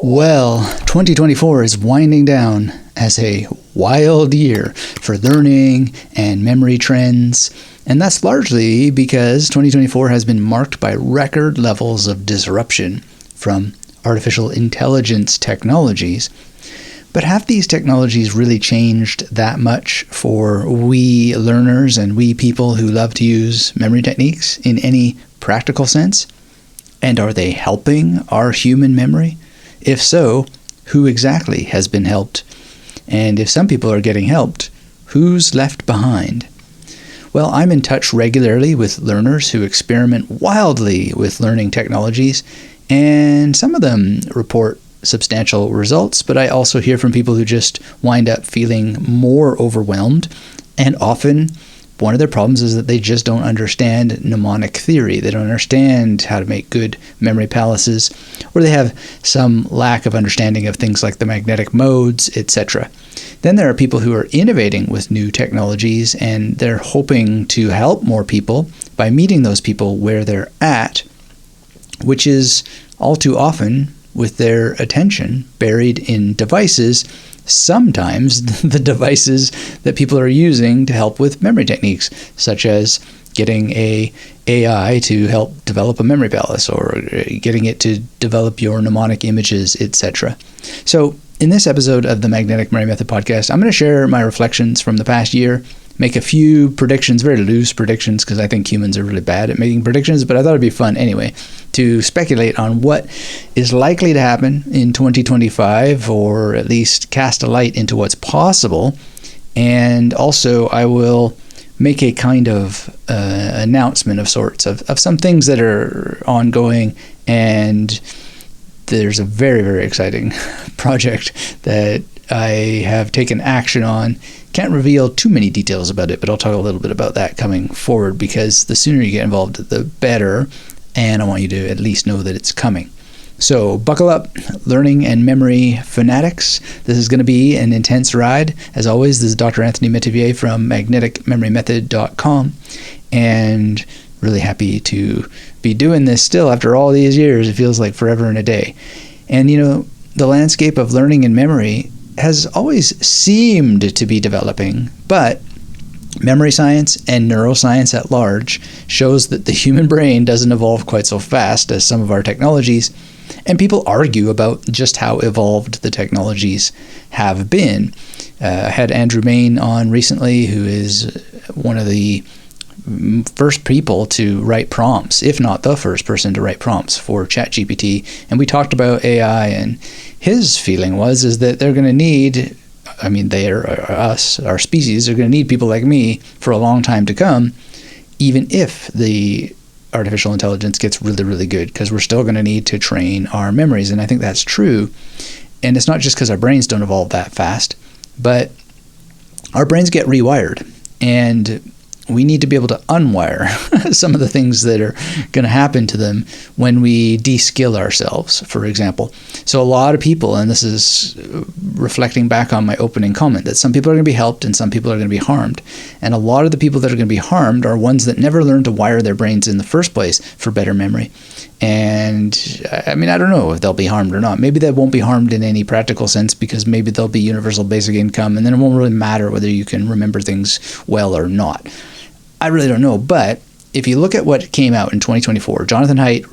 Well, 2024 is winding down as a wild year for learning and memory trends, and that's largely because 2024 has been marked by record levels of disruption from artificial intelligence technologies. But have these technologies really changed that much for we learners and we people who love to use memory techniques in any practical sense? And are they helping our human memory? If so, who exactly has been helped? And if some people are getting helped, who's left behind? Well, I'm in touch regularly with learners who experiment wildly with learning technologies, and some of them report substantial results, but I also hear from people who just wind up feeling more overwhelmed, and often one of their problems is that they just don't understand mnemonic theory. They don't understand how to make good memory palaces, or they have some lack of understanding of things like the magnetic modes, etc. Then there are people who are innovating with new technologies, and they're hoping to help more people by meeting those people where they're at, which is all too often with their attention buried in devices, sometimes the devices that people are using to help with memory techniques, such as getting a AI to help develop a memory palace or getting it to develop your mnemonic images, etc. So in this episode of the Magnetic Memory Method podcast, I'm going to share my reflections from the past year, make a few predictions, very loose predictions, because I think humans are really bad at making predictions, but I thought it'd be fun anyway to speculate on what is likely to happen in 2025, or at least cast a light into what's possible. And also I will make a kind of announcement of sorts of some things that are ongoing, and there's a very, very exciting project that I have taken action on. Can't reveal too many details about it, but I'll talk a little bit about that coming forward, because the sooner you get involved, the better, and I want you to at least know that it's coming. So buckle up, learning and memory fanatics. This is going to be an intense ride. As always, this is Dr. Anthony Metivier from magneticmemorymethod.com, and really happy to be doing this still after all these years. It feels like forever and a day. And you know, the landscape of learning and memory has always seemed to be developing, but memory science and neuroscience at large shows that the human brain doesn't evolve quite so fast as some of our technologies, and people argue about just how evolved the technologies have been. I had Andrew Main on recently, who is one of the first people to write prompts, if not the first person to write prompts for ChatGPT, and we talked about AI, and his feeling is that they're going to need, us, our species, are going to need people like me for a long time to come, even if the artificial intelligence gets really, really good, because we're still going to need to train our memories. And I think that's true. And it's not just because our brains don't evolve that fast, but our brains get rewired, and we need to be able to unwire some of the things that are going to happen to them when we de-skill ourselves, for example. So a lot of people, and this is reflecting back on my opening comment, that some people are going to be helped and some people are going to be harmed. And a lot of the people that are going to be harmed are ones that never learned to wire their brains in the first place for better memory. And I don't know if they'll be harmed or not. Maybe they won't be harmed in any practical sense, because maybe there'll be universal basic income, and then it won't really matter whether you can remember things well or not. I really don't know, but if you look at what came out in 2024, Jonathan Haidt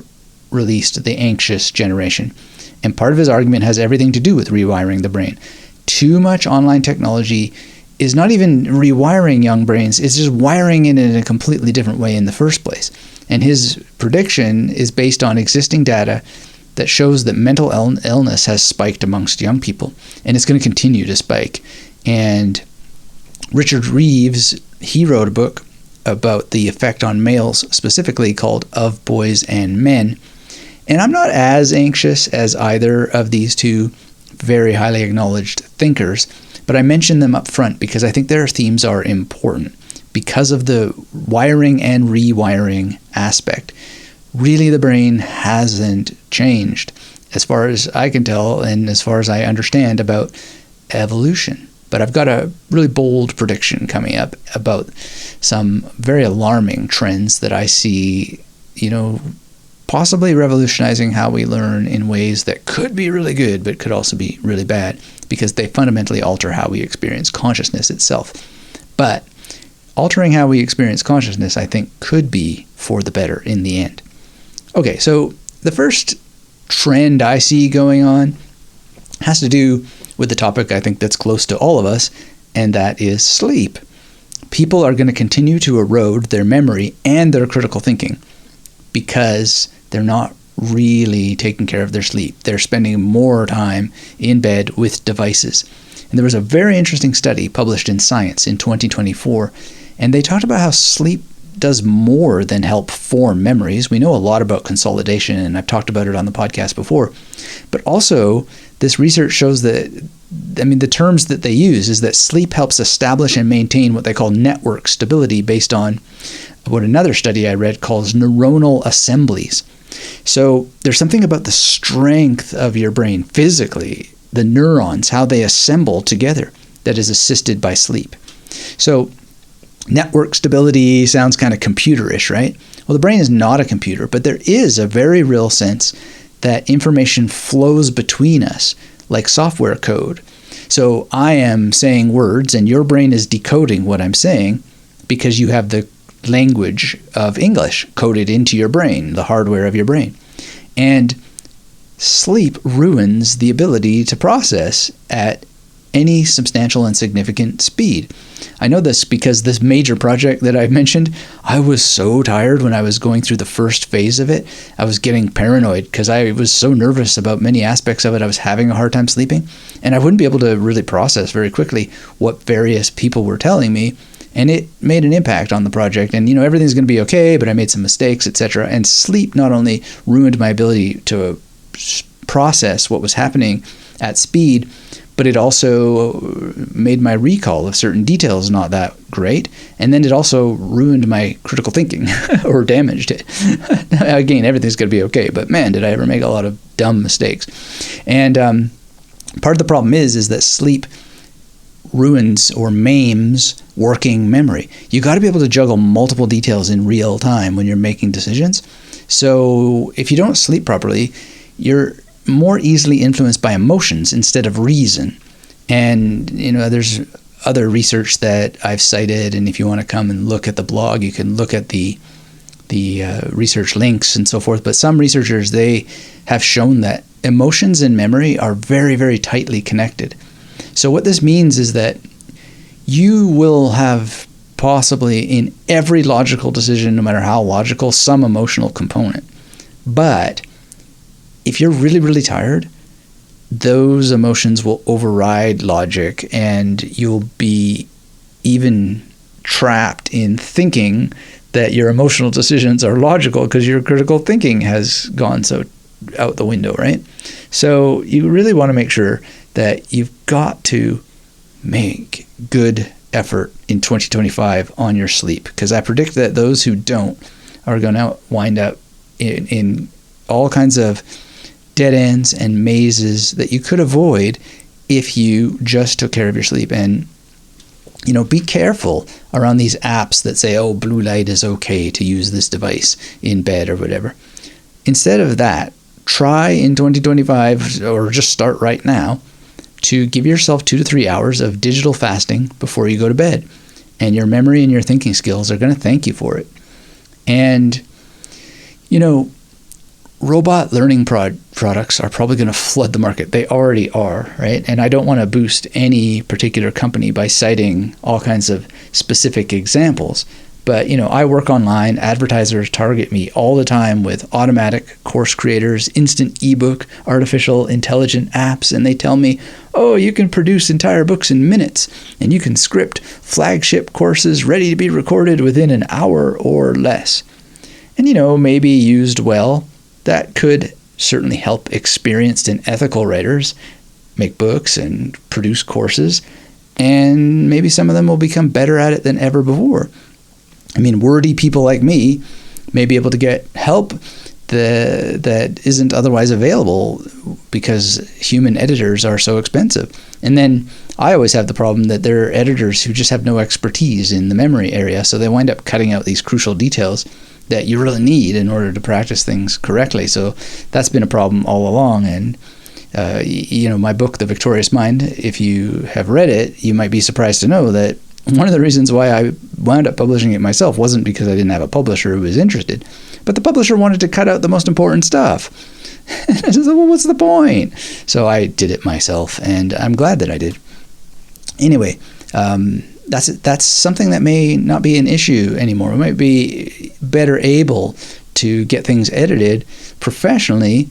released The Anxious Generation, and part of his argument has everything to do with rewiring the brain. Too much online technology is not even rewiring young brains, it's just wiring it in a completely different way in the first place. And his prediction is based on existing data that shows that mental illness has spiked amongst young people, and it's going to continue to spike. And Richard Reeves, he wrote a book about the effect on males, specifically called Of Boys and Men. And I'm not as anxious as either of these two very highly acknowledged thinkers, but I mention them up front because I think their themes are important because of the wiring and rewiring aspect. Really, the brain hasn't changed, as far as I can tell and as far as I understand about evolution. But I've got a really bold prediction coming up about some very alarming trends that I see, possibly revolutionizing how we learn in ways that could be really good, but could also be really bad, because they fundamentally alter how we experience consciousness itself. But altering how we experience consciousness, I think, could be for the better in the end. Okay, so the first trend I see going on has to do with the topic I think that's close to all of us, and that is sleep. People are going to continue to erode their memory and their critical thinking because they're not really taking care of their sleep. They're spending more time in bed with devices. And there was a very interesting study published in Science in 2024, and they talked about how sleep does more than help form memories. We know a lot about consolidation, and I've talked about it on the podcast before. But also, this research shows that, the terms that they use is that sleep helps establish and maintain what they call network stability based on what another study I read calls neuronal assemblies. So there's something about the strength of your brain physically, the neurons, how they assemble together, that is assisted by sleep. So network stability sounds kind of computerish, right? Well, the brain is not a computer, but there is a very real sense that information flows between us like software code. So I am saying words and your brain is decoding what I'm saying because you have the language of English coded into your brain, the hardware of your brain. And sleep ruins the ability to process at any substantial and significant speed. I know this because this major project that I mentioned, I was so tired when I was going through the first phase of it. I was getting paranoid because I was so nervous about many aspects of it. I was having a hard time sleeping, and I wouldn't be able to really process very quickly what various people were telling me. And it made an impact on the project. And, everything's going to be okay, but I made some mistakes, etc. And sleep not only ruined my ability to process what was happening at speed, but it also made my recall of certain details not that great. And then it also ruined my critical thinking or damaged it. Again, everything's going to be okay, but man, did I ever make a lot of dumb mistakes. And part of the problem is that sleep ruins or maims working memory. You got to be able to juggle multiple details in real time when you're making decisions. So if you don't sleep properly, you're more easily influenced by emotions instead of reason. And, there's other research that I've cited, and if you want to come and look at the blog, you can look at the research links and so forth. But some researchers, they have shown that emotions and memory are very, very tightly connected. So what this means is that you will have possibly in every logical decision, no matter how logical, some emotional component. But if you're really, really tired, those emotions will override logic, and you'll be even trapped in thinking that your emotional decisions are logical because your critical thinking has gone so out the window, right? So you really want to make sure that you've got to make good effort in 2025 on your sleep, because I predict that those who don't are going to wind up in all kinds of dead ends and mazes that you could avoid if you just took care of your sleep. And be careful around these apps that say, oh, blue light is okay to use this device in bed or whatever. Instead of that, try in 2025, or just start right now, to give yourself 2 to 3 hours of digital fasting before you go to bed. And your memory and your thinking skills are going to thank you for it. And, robot learning products are probably going to flood the market. They already are, right? And I don't want to boost any particular company by citing all kinds of specific examples. But, I work online. Advertisers target me all the time with automatic course creators, instant ebook, artificial intelligent apps, and they tell me, oh, you can produce entire books in minutes, and you can script flagship courses ready to be recorded within an hour or less. And, maybe used well, that could certainly help experienced and ethical writers make books and produce courses, and maybe some of them will become better at it than ever before. Wordy people like me may be able to get help that isn't otherwise available because human editors are so expensive. And then I always have the problem that there are editors who just have no expertise in the memory area, so they wind up cutting out these crucial details that you really need in order to practice things correctly. So that's been a problem all along. And my book, The Victorious Mind, if you have read it, you might be surprised to know that one of the reasons why I wound up publishing it myself wasn't because I didn't have a publisher who was interested, but the publisher wanted to cut out the most important stuff. And I said, well, what's the point? So I did it myself, and I'm glad that I did. Anyway, that's something that may not be an issue anymore. We might be better able to get things edited professionally,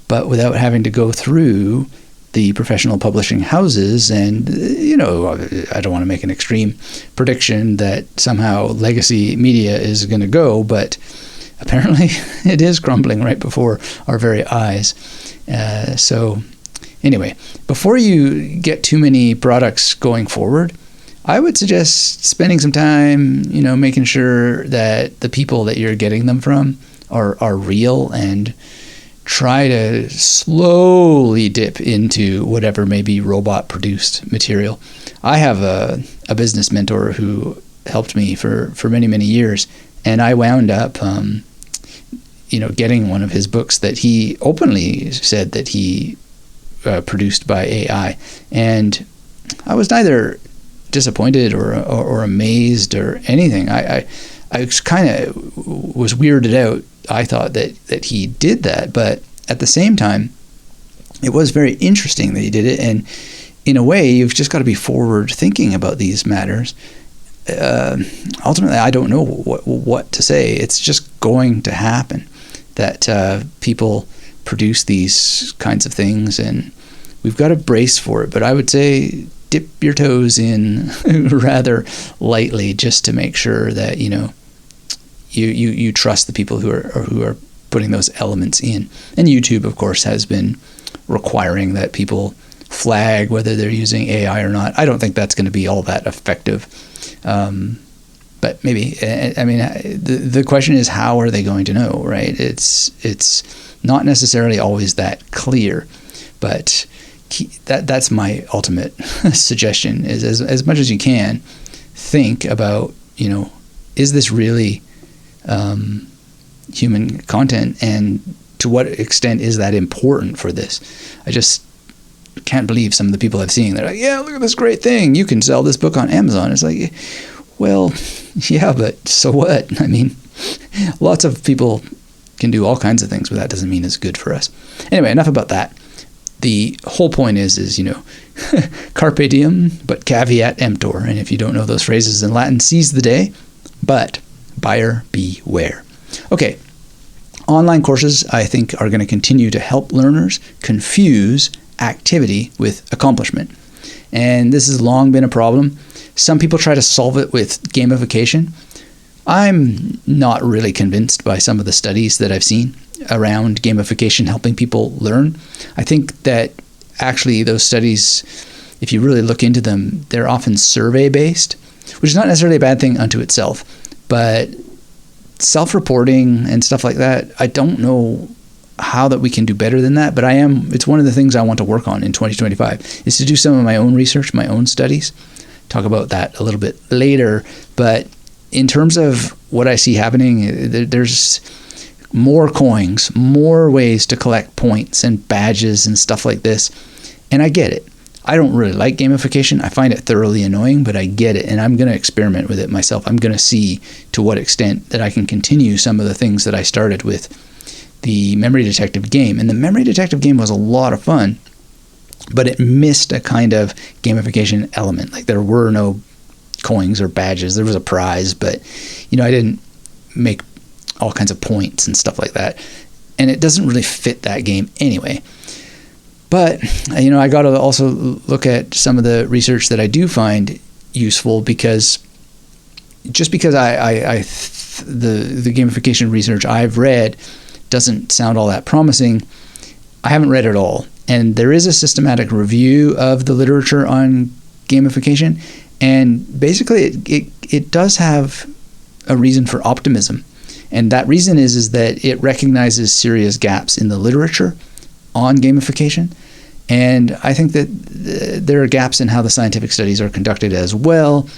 but without having to go through the professional publishing houses. And, I don't want to make an extreme prediction that somehow legacy media is going to go, but apparently it is crumbling right before our very eyes. So anyway, before you get too many products going forward, I would suggest spending some time, making sure that the people that you're getting them from are real, and try to slowly dip into whatever may be robot-produced material. I have a business mentor who helped me for many, many years, and I wound up, getting one of his books that he openly said that he produced by AI. And I was neither disappointed or amazed or anything. I was kind of was weirded out. I thought that he did that, but at the same time, it was very interesting that he did it. And in a way, you've just got to be forward thinking about these matters. Ultimately, I don't know what to say. It's just going to happen that people produce these kinds of things, and we've got to brace for it. But I would say dip your toes in rather lightly, just to make sure that you trust the people who are putting those elements in. And YouTube, of course, has been requiring that people flag whether they're using AI or not. I don't think that's going to be all that effective. But maybe, the question is, how are they going to know, right? It's not necessarily always that clear, but that's my ultimate suggestion is as much as you can, think about, is this really human content, and to what extent is that important for this? I just can't believe some of the people I've seen. They're like, yeah, look at this great thing. You can sell this book on Amazon. It's like, well, yeah, but so what? Lots of people can do all kinds of things, but that doesn't mean it's good for us. Anyway, enough about that. The whole point is carpe diem, but caveat emptor. And if you don't know those phrases in Latin, seize the day, but buyer beware. Okay, online courses, I think, are going to continue to help learners confuse activity with accomplishment. And this has long been a problem. Some people try to solve it with gamification. I'm not really convinced by some of the studies that I've seen around gamification helping people learn. I think that actually those studies, if you really look into them, they're often survey-based, which is not necessarily a bad thing unto itself, but self-reporting and stuff like that, I don't know how that we can do better than that, but it's one of the things I want to work on in 2025, is to do some of my own research, my own studies. Talk about that a little bit later, but in terms of what I see happening, there's more coins, more ways to collect points and badges and stuff like this, and I get it. I don't really like gamification. I find it thoroughly annoying, but I get it, and I'm going to experiment with it myself. I'm going to see to what extent that I can continue some of the things that I started with the Memory Detective game. And the Memory Detective game was a lot of fun, but it missed a kind of gamification element. Like, there were no coins or badges. There was a prize, but I didn't make all kinds of points and stuff like that. And it doesn't really fit that game anyway. But, I got to also look at some of the research that I do find useful, because just because the gamification research I've read doesn't sound all that promising, I haven't read it all. And there is a systematic review of the literature on gamification, and basically it does have a reason for optimism. And that reason is that it recognizes serious gaps in the literature on gamification. And I think that there are gaps in how the scientific studies are conducted as well.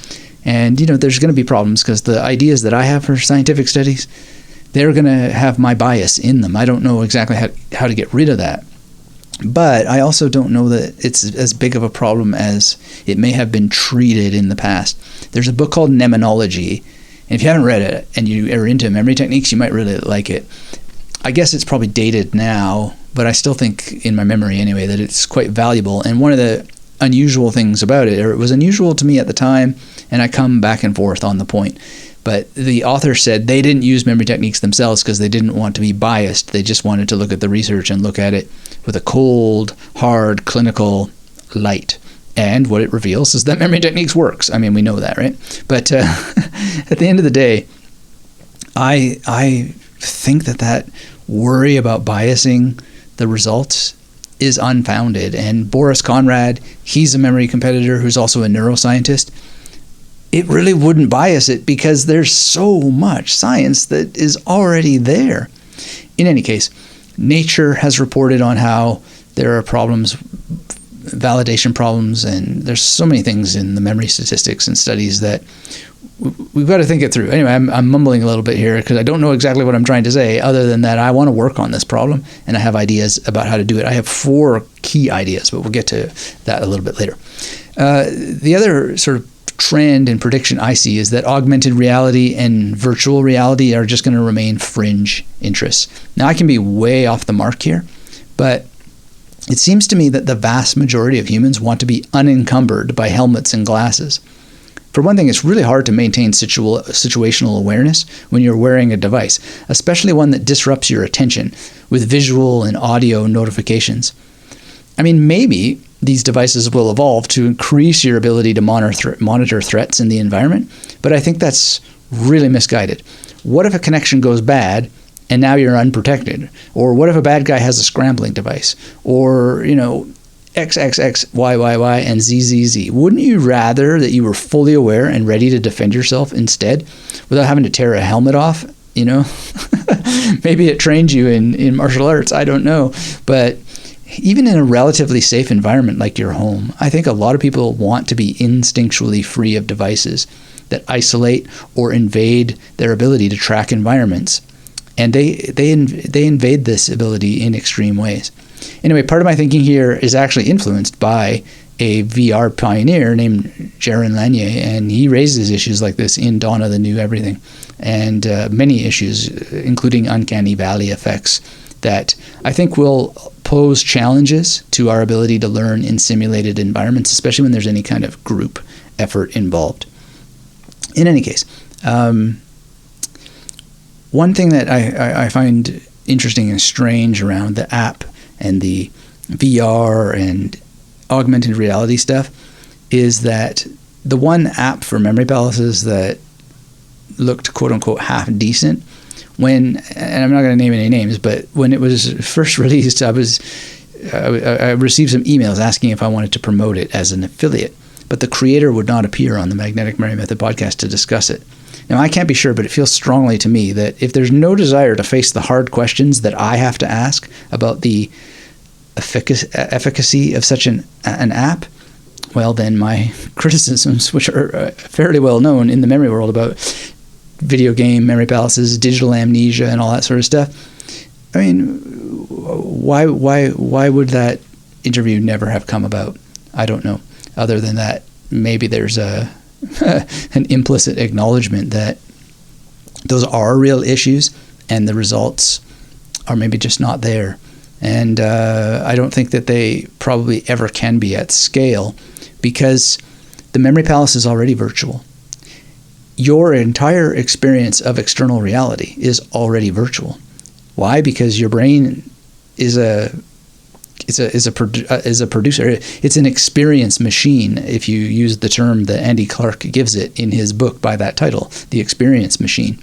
And, there's going to be problems, because the ideas that I have for scientific studies, they're going to have my bias in them. I don't know exactly how to get rid of that. But I also don't know that it's as big of a problem as it may have been treated in the past. There's a book called Mnemonology, and if you haven't read it and you are into memory techniques, you might really like it. I guess it's probably dated now, but I still think, in my memory anyway, that it's quite valuable. And one of the unusual things about it, or it was unusual to me at the time, and I come back and forth on the point, but the author said they didn't use memory techniques themselves because they didn't want to be biased. They just wanted to look at the research and look at it with a cold, hard, clinical light. And what it reveals is that memory techniques works. I mean, we know that, right? But at the end of the day, I think that worry about biasing the results is unfounded. And Boris Conrad, he's a memory competitor who's also a neuroscientist. It really wouldn't bias it because there's so much science that is already there. In any case, Nature has reported on how there are problems, validation problems, and there's so many things in the memory statistics and studies that we've got to think it through. Anyway, I'm mumbling a little bit here because I don't know exactly what I'm trying to say, other than that I want to work on this problem and I have ideas about how to do it. I have 4 key ideas, but we'll get to that a little bit later. The other sort of trend and prediction I see is that augmented reality and virtual reality are just going to remain fringe interests. Now, I can be way off the mark here, but it seems to me that the vast majority of humans want to be unencumbered by helmets and glasses. For one thing, it's really hard to maintain situational awareness when you're wearing a device, especially one that disrupts your attention with visual and audio notifications. I mean, maybe these devices will evolve to increase your ability to monitor threats in the environment, but I think that's really misguided. What if a connection goes bad and now you're unprotected? Or what if a bad guy has a scrambling device? Or, XXX, YYY, and ZZZ. Wouldn't you rather that you were fully aware and ready to defend yourself instead without having to tear a helmet off? Maybe it trained you in martial arts. I don't know. But even in a relatively safe environment like your home, I think a lot of people want to be instinctually free of devices that isolate or invade their ability to track environments. And they invade this ability in extreme ways. Anyway, part of my thinking here is actually influenced by a VR pioneer named Jaron Lanier, and he raises issues like this in Dawn of the New Everything, and many issues, including uncanny valley effects, that I think will pose challenges to our ability to learn in simulated environments, especially when there's any kind of group effort involved. In any case, one thing that I find interesting and strange around the app and the VR and augmented reality stuff is that the one app for memory palaces that looked quote-unquote half decent, and I'm not going to name any names, but when it was first released, I received some emails asking if I wanted to promote it as an affiliate, but the creator would not appear on the Magnetic Memory Method podcast to discuss it. Now, I can't be sure, but it feels strongly to me that if there's no desire to face the hard questions that I have to ask about the efficacy of such an app, well, then my criticisms, which are fairly well known in the memory world about video game memory palaces, digital amnesia, and all that sort of stuff, I mean, why would that interview never have come about? I don't know. Other than that, maybe there's an implicit acknowledgement that those are real issues and the results are maybe just not there. And I don't think that they probably ever can be at scale because the memory palace is already virtual. Your entire experience of external reality is already virtual. Why? Because your brain is a producer. It's an experience machine, if you use the term that Andy Clark gives it in his book by that title, The Experience Machine.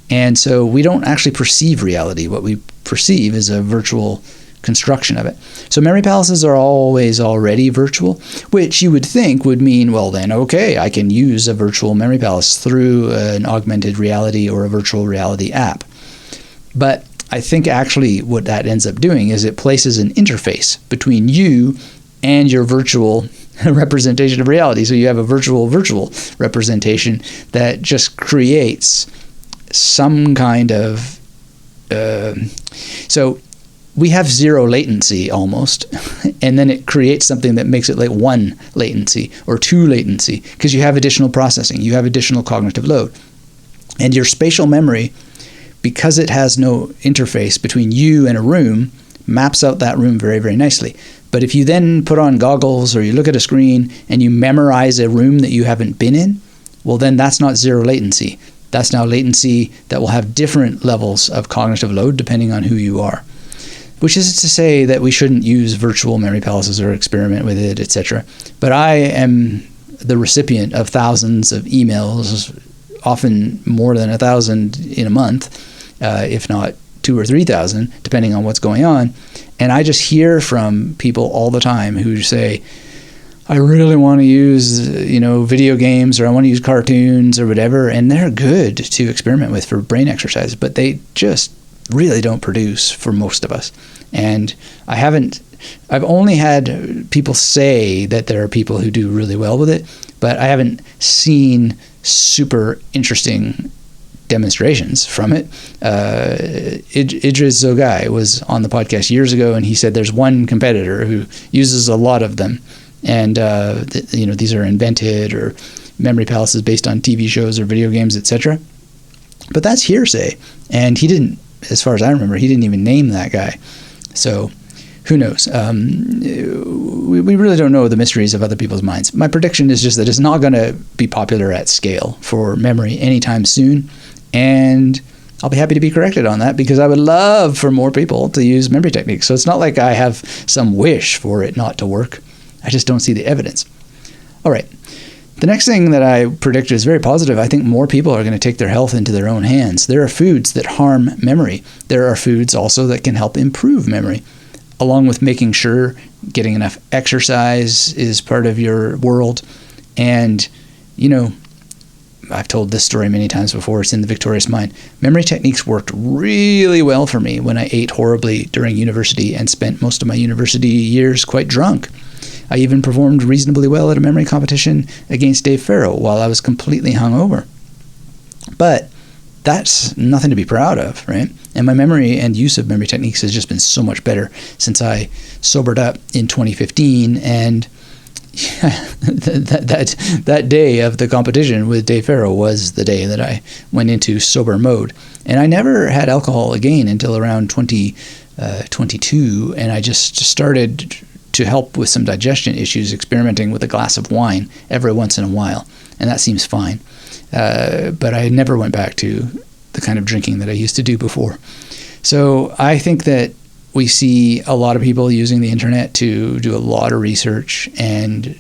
And so we don't actually perceive reality. What we perceive is a virtual construction of it. So memory palaces are always already virtual, which you would think would mean, well then, okay, I can use a virtual memory palace through an augmented reality or a virtual reality app. But I think actually what that ends up doing is it places an interface between you and your virtual representation of reality. So you have a virtual representation that just creates some kind of So we have zero latency almost, and then it creates something that makes it like 1 latency or 2 latency because you have additional processing, you have additional cognitive load. And your spatial memory, because it has no interface between you and a room, maps out that room very, very nicely. But if you then put on goggles or you look at a screen and you memorize a room that you haven't been in, well, then that's not zero latency. That's now latency that will have different levels of cognitive load depending on who you are. Which is to say that we shouldn't use virtual memory palaces or experiment with it, etc. But I am the recipient of thousands of emails, often more than 1,000 in a month, if not 2,000 or 3,000, depending on what's going on. And I just hear from people all the time who say, I really want to use, video games, or I want to use cartoons or whatever, and they're good to experiment with for brain exercise, but they just really don't produce for most of us. And I've only had people say that there are people who do really well with it, but I haven't seen super interesting demonstrations from it. Idris Zogai was on the podcast years ago, and he said there's one competitor who uses a lot of them. And, these are invented or memory palaces based on TV shows or video games, etc. But that's hearsay. And he didn't, as far as I remember, he didn't even name that guy. So who knows? We really don't know the mysteries of other people's minds. My prediction is just that it's not going to be popular at scale for memory anytime soon. And I'll be happy to be corrected on that because I would love for more people to use memory techniques. So it's not like I have some wish for it not to work. I just don't see the evidence. All right. The next thing that I predict is very positive. I think more people are going to take their health into their own hands. There are foods that harm memory. There are foods also that can help improve memory, along with making sure getting enough exercise is part of your world. And, I've told this story many times before. It's in The Victorious Mind. Memory techniques worked really well for me when I ate horribly during university and spent most of my university years quite drunk. I even performed reasonably well at a memory competition against Dave Farrow while I was completely hungover. But that's nothing to be proud of, right? And my memory and use of memory techniques has just been so much better since I sobered up in 2015. And that day of the competition with Dave Farrow was the day that I went into sober mode. And I never had alcohol again until around 2022, and I just started to help with some digestion issues, experimenting with a glass of wine every once in a while, and that seems fine. But I never went back to the kind of drinking that I used to do before. So I think that we see a lot of people using the internet to do a lot of research and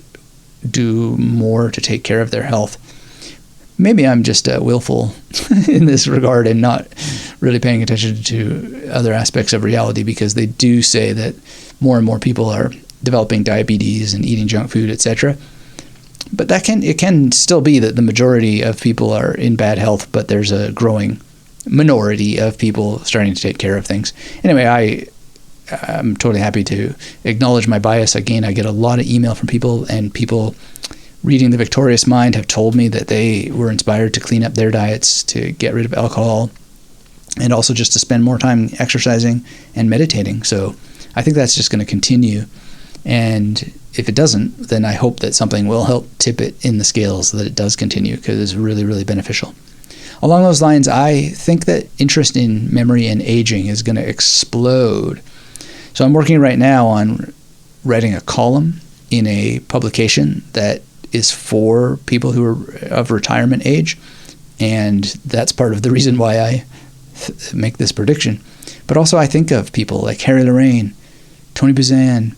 do more to take care of their health. Maybe I'm just willful in this regard and not really paying attention to other aspects of reality, because they do say that more and more people are developing diabetes and eating junk food, etc. But it can still be that the majority of people are in bad health, but there's a growing minority of people starting to take care of things. Anyway, I'm totally happy to acknowledge my bias. Again, I get a lot of email from people, and people reading The Victorious Mind have told me that they were inspired to clean up their diets, to get rid of alcohol, and also just to spend more time exercising and meditating. So I think that's just going to continue. And if it doesn't, then I hope that something will help tip it in the scales so that it does continue, because it's really, really beneficial. Along those lines, I think that interest in memory and aging is going to explode. So I'm working right now on writing a column in a publication that is for people who are of retirement age, and that's part of the reason why I make this prediction. But also I think of people like Harry Lorraine, Tony Buzan.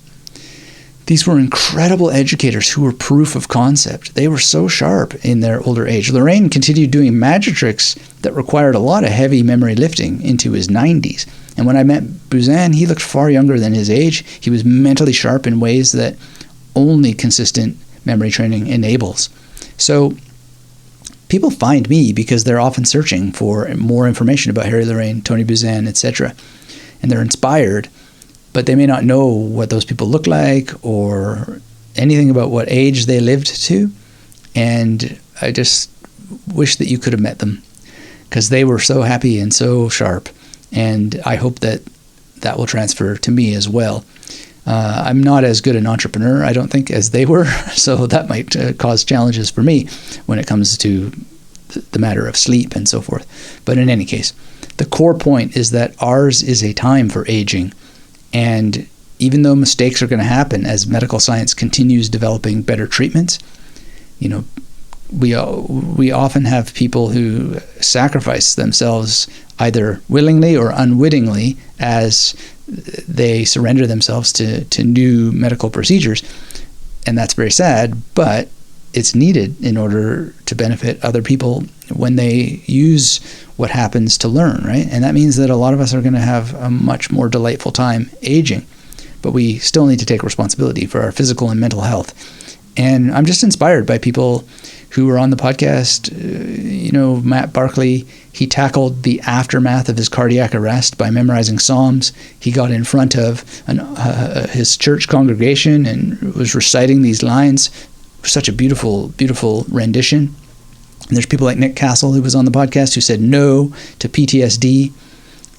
These were incredible educators who were proof of concept. They were so sharp in their older age. Lorraine continued doing magic tricks that required a lot of heavy memory lifting into his 90s. And when I met Buzan, he looked far younger than his age. He was mentally sharp in ways that only consistent memory training enables. So people find me because they're often searching for more information about Harry Lorraine, Tony Buzan, etc. And they're inspired, but they may not know what those people look like or anything about what age they lived to. And I just wish that you could have met them, because they were so happy and so sharp. And I hope that that will transfer to me as well. I'm not as good an entrepreneur, I don't think, as they were, so that might cause challenges for me when it comes to the matter of sleep and so forth. But in any case, the core point is that ours is a time for aging, and even though mistakes are going to happen as medical science continues developing better treatments, we often have people who sacrifice themselves either willingly or unwittingly as they surrender themselves to new medical procedures. And that's very sad, but it's needed in order to benefit other people when they use what happens to learn, right? And that means that a lot of us are going to have a much more delightful time aging, but we still need to take responsibility for our physical and mental health. And I'm just inspired by people who were on the podcast. Matt Barkley, he tackled the aftermath of his cardiac arrest by memorizing Psalms. He got in front of his church congregation and was reciting these lines. Such a beautiful, beautiful rendition. And there's people like Nick Castle, who was on the podcast, who said no to PTSD.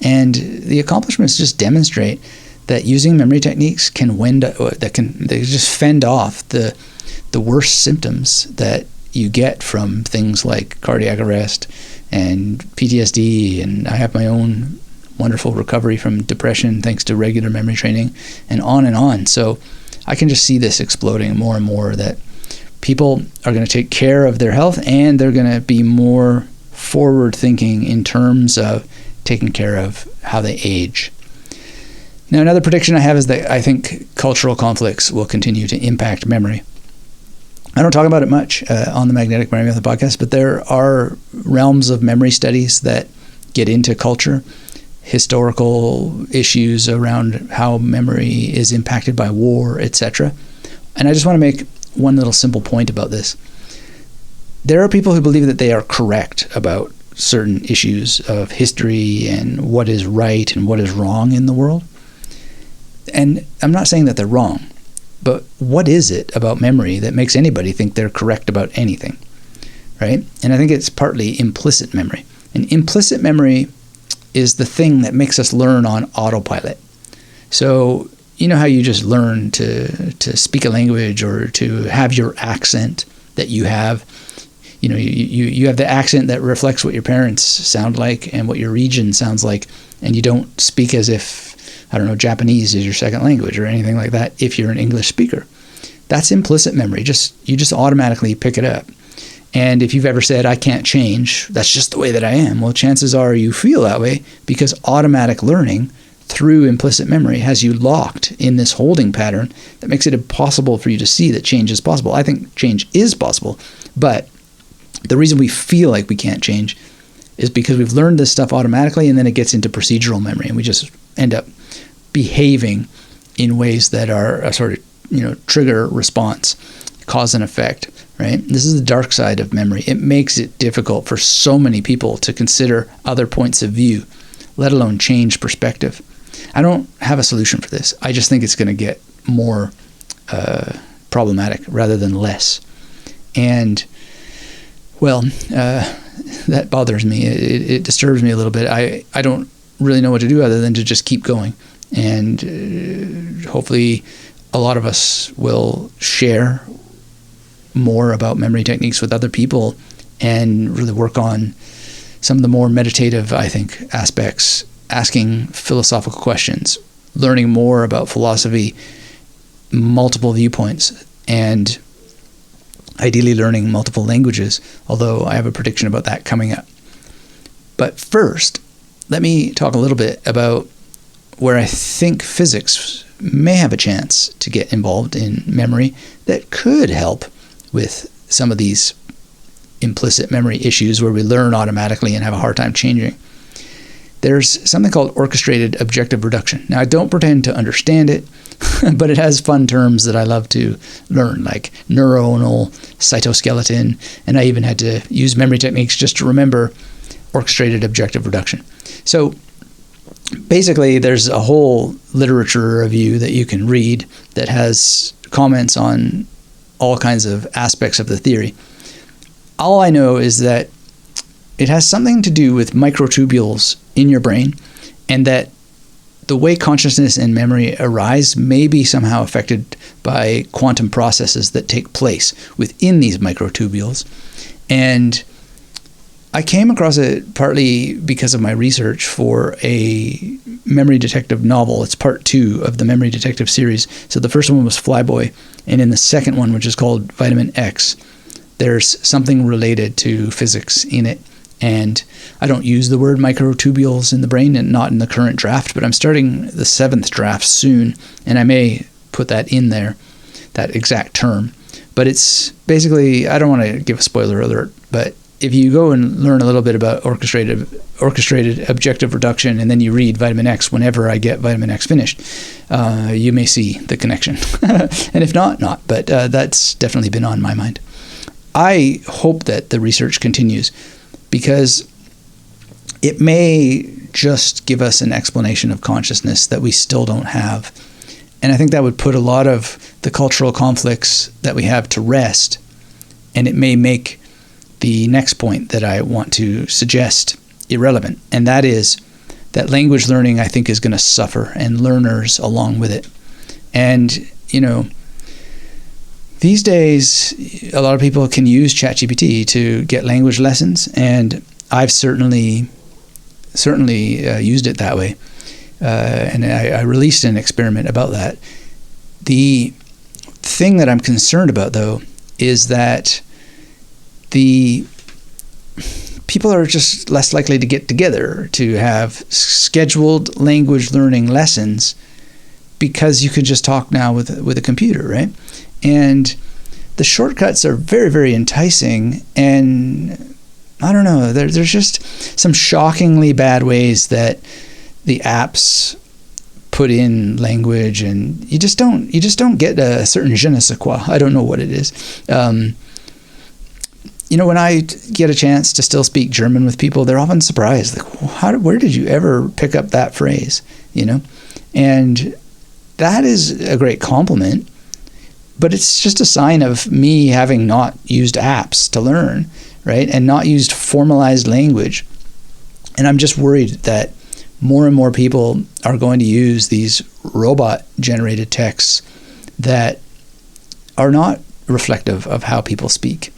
And the accomplishments just demonstrate that using memory techniques they just fend off the worst symptoms that you get from things like cardiac arrest and PTSD. And I have my own wonderful recovery from depression thanks to regular memory training, and on and on. So I can just see this exploding more and more, that people are going to take care of their health and they're going to be more forward thinking in terms of taking care of how they age. Now, another prediction I have is that I think cultural conflicts will continue to impact memory. I don't talk about it much on the Magnetic Memory Method podcast, but there are realms of memory studies that get into culture, historical issues around how memory is impacted by war, etc. And I just want to make one little simple point about this. There are people who believe that they are correct about certain issues of history and what is right and what is wrong in the world. And I'm not saying that they're wrong, but what is it about memory that makes anybody think they're correct about anything, right? And I think it's partly implicit memory. And implicit memory is the thing that makes us learn on autopilot. So you know how you just learn to speak a language or to have your accent that you have. You have the accent that reflects what your parents sound like and what your region sounds like, and you don't speak as if, Japanese is your second language or anything like that if you're an English speaker. That's implicit memory. You just automatically pick it up. And if you've ever said, I can't change, that's just the way that I am, well, chances are you feel that way because automatic learning through implicit memory has you locked in this holding pattern that makes it impossible for you to see that change is possible. I think change is possible, but the reason we feel like we can't change is because we've learned this stuff automatically, and then it gets into procedural memory, and we just end up behaving in ways that are a sort of, trigger response, cause and effect, right? This is the dark side of memory. It makes it difficult for so many people to consider other points of view, let alone change perspective. I don't have a solution for this. I just think it's going to get more problematic rather than less. And, well, that bothers me. It disturbs me a little bit. I don't really know what to do other than to just keep going. And hopefully a lot of us will share more about memory techniques with other people and really work on some of the more meditative, I think, aspects, asking philosophical questions, learning more about philosophy, multiple viewpoints, and ideally learning multiple languages, although I have a prediction about that coming up. But first, let me talk a little bit about where I think physics may have a chance to get involved in memory that could help with some of these implicit memory issues where we learn automatically and have a hard time changing. There's something called orchestrated objective reduction. Now, I don't pretend to understand it, but it has fun terms that I love to learn, like neuronal cytoskeleton, and I even had to use memory techniques just to remember orchestrated objective reduction. So basically, there's a whole literature review that you can read that has comments on all kinds of aspects of the theory. All I know is that it has something to do with microtubules in your brain and that the way consciousness and memory arise may be somehow affected by quantum processes that take place within these microtubules. And I came across it partly because of my research for a memory detective novel. It's part 2 of the memory detective series. So the first one was Flyboy, and in the second one, which is called Vitamin X, there's something related to physics in it. And I don't use the word microtubules in the brain, and not in the current draft, but I'm starting the 7th draft soon, and I may put that in there, that exact term. But it's basically, I don't want to give a spoiler alert, but if you go and learn a little bit about orchestrated objective reduction, and then you read Vitamin X whenever I get Vitamin X finished, you may see the connection. And if not, but that's definitely been on my mind. I hope that the research continues, because it may just give us an explanation of consciousness that we still don't have. And I think that would put a lot of the cultural conflicts that we have to rest, and it may make the next point that I want to suggest irrelevant, and that is that language learning, I think, is going to suffer, and learners along with it. And, these days, a lot of people can use ChatGPT to get language lessons, and I've certainly used it that way. And I released an experiment about that. The thing that I'm concerned about, though, is that the people are just less likely to get together to have scheduled language learning lessons, because you could just talk now with a computer, right? And the shortcuts are very, very enticing, and I don't know, there's just some shockingly bad ways that the apps put in language, and you just don't get a certain je ne sais quoi. I don't know what it is. When I get a chance to still speak German with people, they're often surprised, like, where did you ever pick up that phrase? And that is a great compliment. But it's just a sign of me having not used apps to learn, right? And not used formalized language. And I'm just worried that more and more people are going to use these robot-generated texts that are not reflective of how people speak.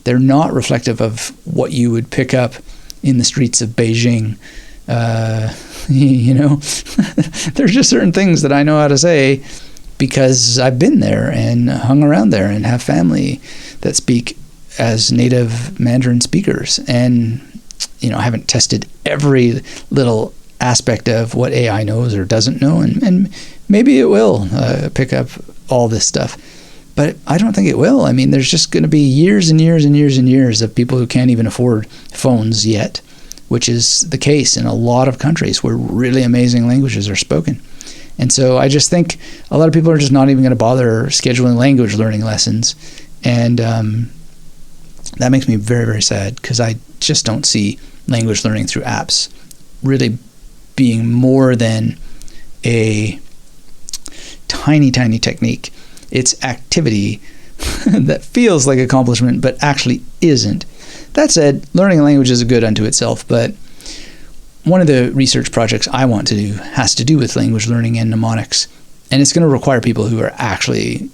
They're not reflective of what you would pick up in the streets of Beijing. There's just certain things that I know how to say because I've been there and hung around there and have family that speak as native Mandarin speakers. And, I haven't tested every little aspect of what AI knows or doesn't know. And maybe it will pick up all this stuff. But I don't think it will. I mean, there's just going to be years and years and years and years of people who can't even afford phones yet, which is the case in a lot of countries where really amazing languages are spoken. And so I just think a lot of people are just not even going to bother scheduling language learning lessons. And that makes me very, very sad, because I just don't see language learning through apps really being more than a tiny, tiny technique. It's activity that feels like accomplishment, but actually isn't. That said, learning a language is a good unto itself, but one of the research projects I want to do has to do with language learning and mnemonics, and it's going to require people who are actually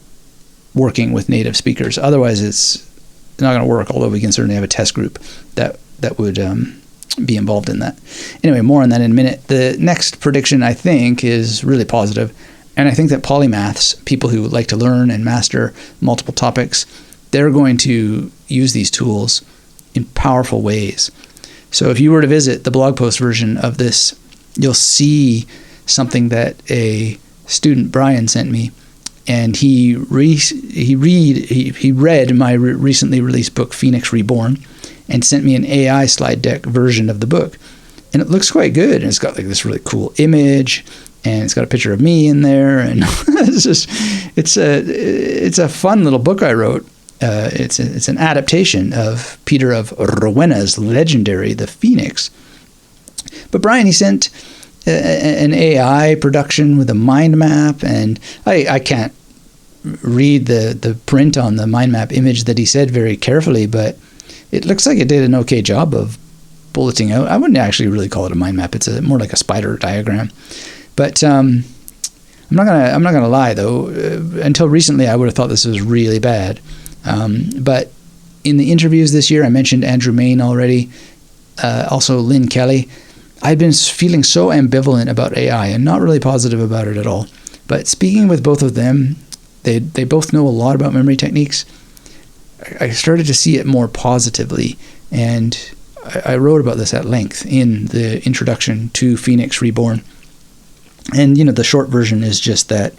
working with native speakers. Otherwise, it's not going to work, although we can certainly have a test group that would be involved in that. Anyway, more on that in a minute. The next prediction, I think, is really positive, and I think that polymaths, people who like to learn and master multiple topics, they're going to use these tools in powerful ways. So if you were to visit the blog post version of this, you'll see something that a student, Brian, sent me, and he read my recently released book, Phoenix Reborn, and sent me an AI slide deck version of the book. And it looks quite good, and it's got like this really cool image, and it's got a picture of me in there, and it's a fun little book I wrote. It's an adaptation of Peter of Rowena's legendary The Phoenix. But Brian, he sent an AI production with a mind map, and I can't read the print on the mind map image that he said very carefully, but it looks like it did an okay job of bulleting out. I wouldn't actually really call it a mind map. It's more like a spider diagram. But I'm not gonna lie though. Until recently, I would have thought this was really bad. But in the interviews this year, I mentioned Andrew Mayne already. Also Lynn Kelly. I've been feeling so ambivalent about AI and not really positive about it at all. But speaking with both of them, they both know a lot about memory techniques. I started to see it more positively, and I wrote about this at length in the introduction to Phoenix Reborn. And, the short version is just that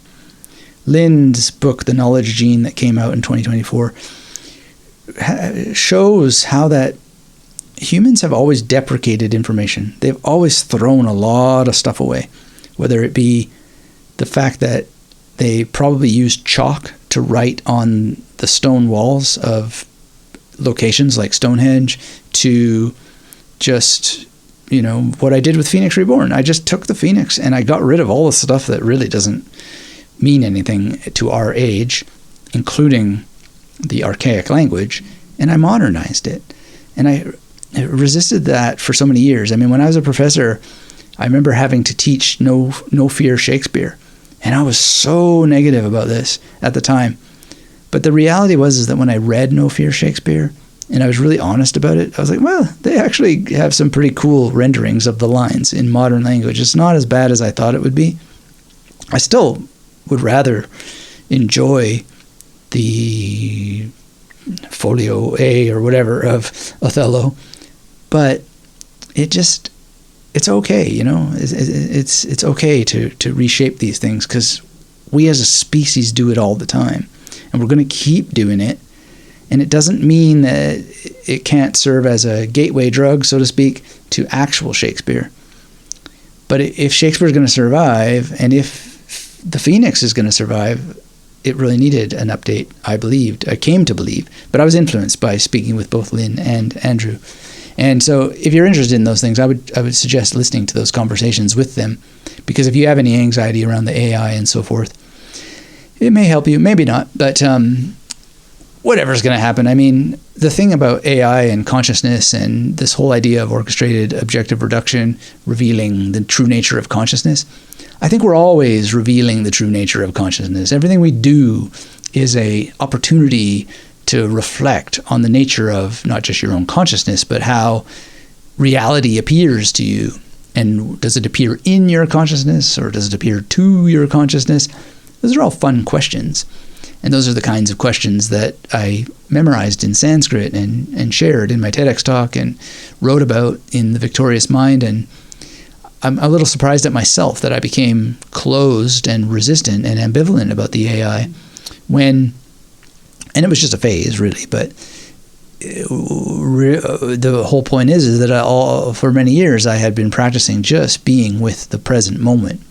Lynn's book, The Knowledge Gene, that came out in 2024, shows how that humans have always deprecated information. They've always thrown a lot of stuff away, whether it be the fact that they probably used chalk to write on the stone walls of locations like Stonehenge, to just, what I did with Phoenix Reborn. I just took the Phoenix and I got rid of all the stuff that really doesn't mean anything to our age, including the archaic language, and I modernized it. And I resisted that for so many years. I mean, when I was a professor, I remember having to teach No Fear Shakespeare, and I was so negative about this at the time. But the reality was that when I read No Fear Shakespeare, and I was really honest about it, I was like, well, they actually have some pretty cool renderings of the lines in modern language. It's not as bad as I thought it would be. I still would rather enjoy the folio A or whatever of Othello, but it's okay, it's okay to reshape these things, because we as a species do it all the time, and we're going to keep doing it. And it doesn't mean that it can't serve as a gateway drug, so to speak, to actual Shakespeare. But if Shakespeare is going to survive, and if the Phoenix is going to survive, it really needed an update, I came to believe. But I was influenced by speaking with both Lynn and Andrew. And so if you're interested in those things, I would suggest listening to those conversations with them, because if you have any anxiety around the AI and so forth, it may help you, maybe not, but whatever's going to happen. I mean, the thing about AI and consciousness and this whole idea of orchestrated objective reduction, revealing the true nature of consciousness, I think we're always revealing the true nature of consciousness. Everything we do is an opportunity to reflect on the nature of not just your own consciousness, but how reality appears to you. And does it appear in your consciousness, or does it appear to your consciousness? Those are all fun questions. And those are the kinds of questions that I memorized in Sanskrit and shared in my TEDx talk and wrote about in The Victorious Mind. And I'm a little surprised at myself that I became closed and resistant and ambivalent about the AI and it was just a phase, really. But the whole point is that for many years I had been practicing just being with the present moment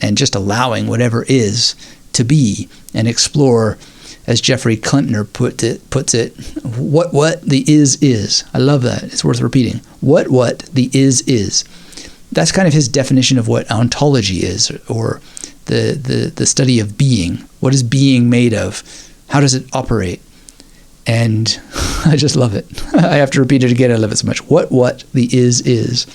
and just allowing whatever is to be and explore, as Jeffrey Klempner puts it, what the is. I love that. It's worth repeating. What the is. That's kind of his definition of what ontology is, or the study of being. What is being made of? How does it operate? And I just love it. I have to repeat it again. I love it so much. What the is.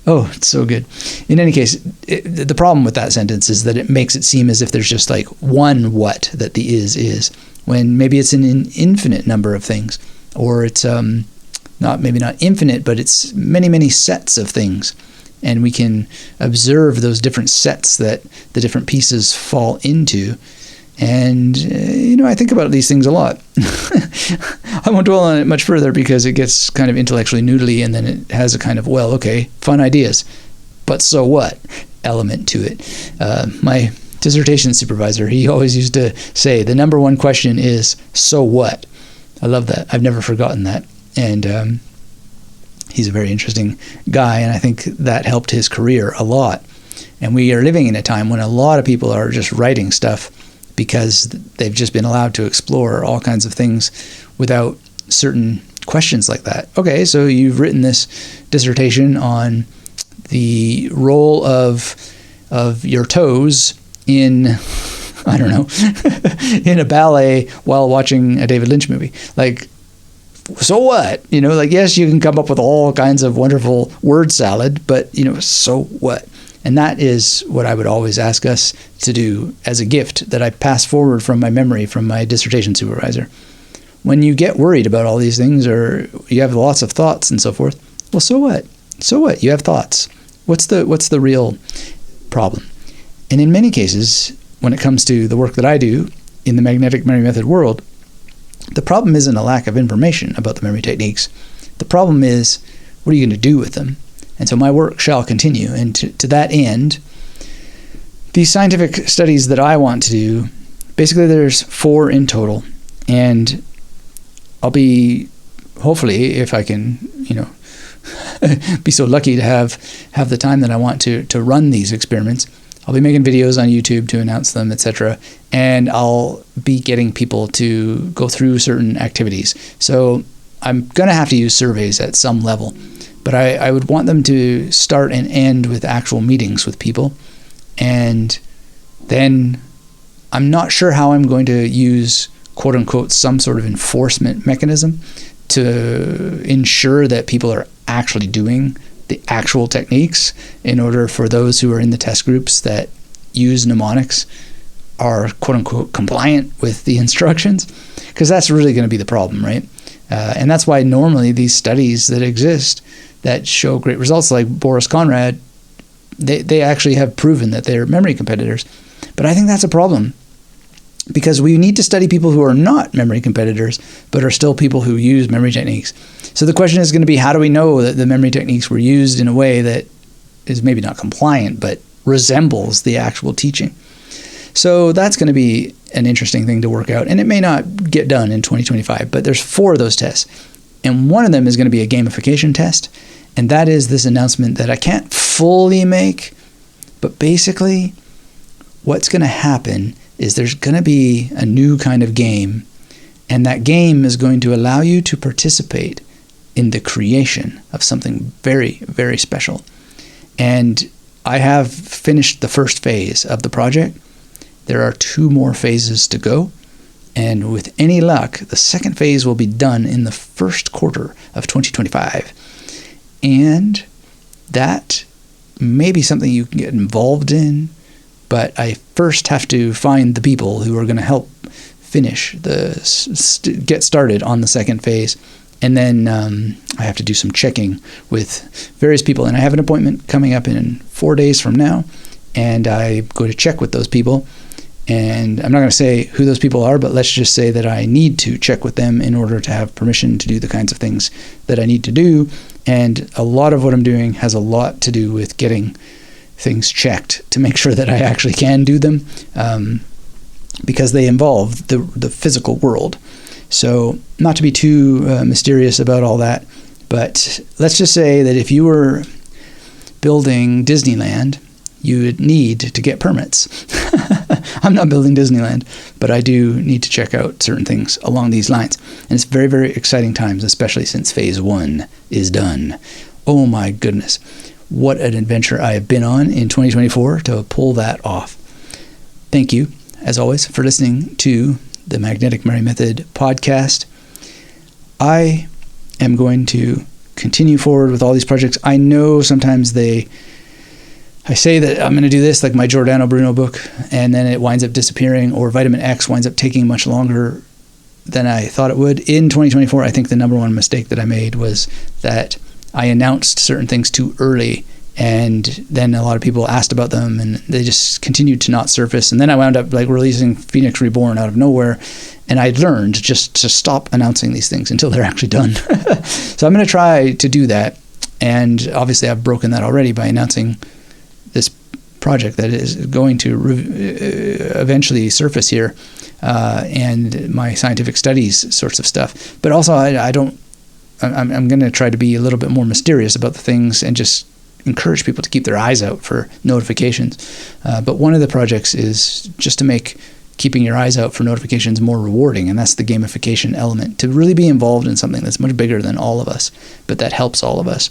Oh, it's so good. In any case, the problem with that sentence is that it makes it seem as if there's just like one what that the is, when maybe it's an infinite number of things, or it's maybe not infinite, but it's many, many sets of things. And we can observe those different sets that the different pieces fall into. And, I think about these things a lot. I won't dwell on it much further because it gets kind of intellectually noodly, and then it has a kind of, fun ideas, but so what element to it. My dissertation supervisor, he always used to say, the number one question is, so what? I love that. I've never forgotten that. And he's a very interesting guy, and I think that helped his career a lot. And we are living in a time when a lot of people are just writing stuff because they've just been allowed to explore all kinds of things without certain questions like that. Okay, so you've written this dissertation on the role of your toes in, I don't know, in a ballet while watching a David Lynch movie. Like, so what? Yes, you can come up with all kinds of wonderful word salad, but, so what? And that is what I would always ask us to do as a gift that I pass forward from my memory from my dissertation supervisor. When you get worried about all these things, or you have lots of thoughts and so forth, well, so what? So what? You have thoughts. What's the real problem? And in many cases, when it comes to the work that I do in the magnetic memory method world, the problem isn't a lack of information about the memory techniques. The problem is, what are you going to do with them? And so my work shall continue. And to that end, these scientific studies that I want to do, basically there's 4 in total. And I'll be, hopefully, if I can, be so lucky to have the time that I want to run these experiments, I'll be making videos on YouTube to announce them, etc. And I'll be getting people to go through certain activities. So I'm going to have to use surveys at some level. But I would want them to start and end with actual meetings with people. And then I'm not sure how I'm going to use, quote unquote, some sort of enforcement mechanism to ensure that people are actually doing the actual techniques, in order for those who are in the test groups that use mnemonics are, quote unquote, compliant with the instructions, because that's really going to be the problem, right? And that's why normally these studies that exist that show great results, like Boris Conrad, they actually have proven that they're memory competitors. But I think that's a problem, because we need to study people who are not memory competitors, but are still people who use memory techniques. So the question is going to be, how do we know that the memory techniques were used in a way that is maybe not compliant, but resembles the actual teaching? So that's going to be an interesting thing to work out. And it may not get done in 2025, but there's 4 of those tests. And one of them is going to be a gamification test. And that is this announcement that I can't fully make, but basically what's going to happen is there's going to be a new kind of game, and that game is going to allow you to participate in the creation of something very, very special. And I have finished the first phase of the project. There are 2 more phases to go, and with any luck, the second phase will be done in the first quarter of 2025. And that may be something you can get involved in, but I first have to find the people who are going to help finish get started on the second phase. And then I have to do some checking with various people. And I have an appointment coming up in 4 days from now. And I go to check with those people. And I'm not going to say who those people are, but let's just say that I need to check with them in order to have permission to do the kinds of things that I need to do. And a lot of what I'm doing has a lot to do with getting things checked to make sure that I actually can do them, because they involve the physical world. So not to be too mysterious about all that, but let's just say that if you were building Disneyland, you would need to get permits. I'm not building Disneyland, but I do need to check out certain things along these lines. And it's very, very exciting times, especially since phase 1 is done. Oh my goodness. What an adventure I have been on in 2024 to pull that off. Thank you, as always, for listening to the Magnetic Memory Method podcast. I am going to continue forward with all these projects. I know sometimes I say that I'm going to do this, like my Giordano Bruno book, and then it winds up disappearing, or Vitamin X winds up taking much longer than I thought it would. In 2024, I think the number one mistake that I made was that I announced certain things too early, and then a lot of people asked about them, and they just continued to not surface. And then I wound up releasing Phoenix Reborn out of nowhere, and I learned just to stop announcing these things until they're actually done. So I'm going to try to do that, and obviously I've broken that already by announcing this project that is going to eventually surface here, and my scientific studies sorts of stuff. But also I'm going to try to be a little bit more mysterious about the things and just encourage people to keep their eyes out for notifications. But one of the projects is just to make keeping your eyes out for notifications more rewarding, and that's the gamification element, to really be involved in something that's much bigger than all of us, but that helps all of us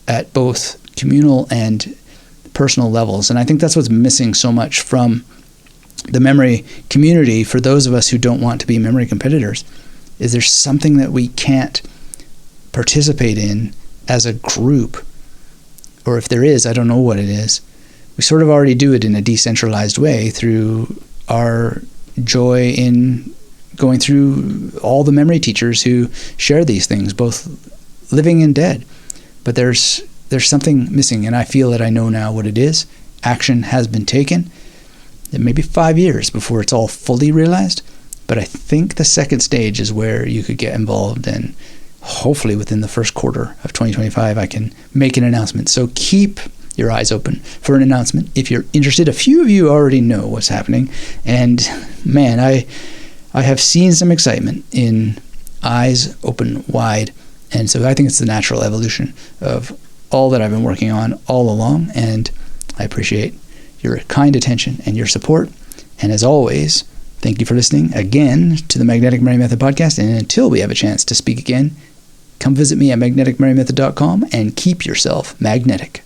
at both communal and personal levels. And I think that's what's missing so much from the memory community for those of us who don't want to be memory competitors, Is there something that we can't participate in as a group? Or if there is, I don't know what it is. We sort of already do it in a decentralized way through our joy in going through all the memory teachers who share these things, both living and dead. But there's something missing, and I feel that I know now what it is. Action has been taken. It may be 5 years before it's all fully realized, but I think the second stage is where you could get involved, and hopefully within the first quarter of 2025 I can make an announcement. So keep your eyes open for an announcement if you're interested. A few of you already know what's happening, and man, I have seen some excitement in eyes open wide, and so I think it's the natural evolution of all that I've been working on all along, and I appreciate your kind attention and your support. And as always, thank you for listening again to the Magnetic Memory Method podcast, and until we have a chance to speak again, come visit me at magneticmerrymethod.com and keep yourself magnetic.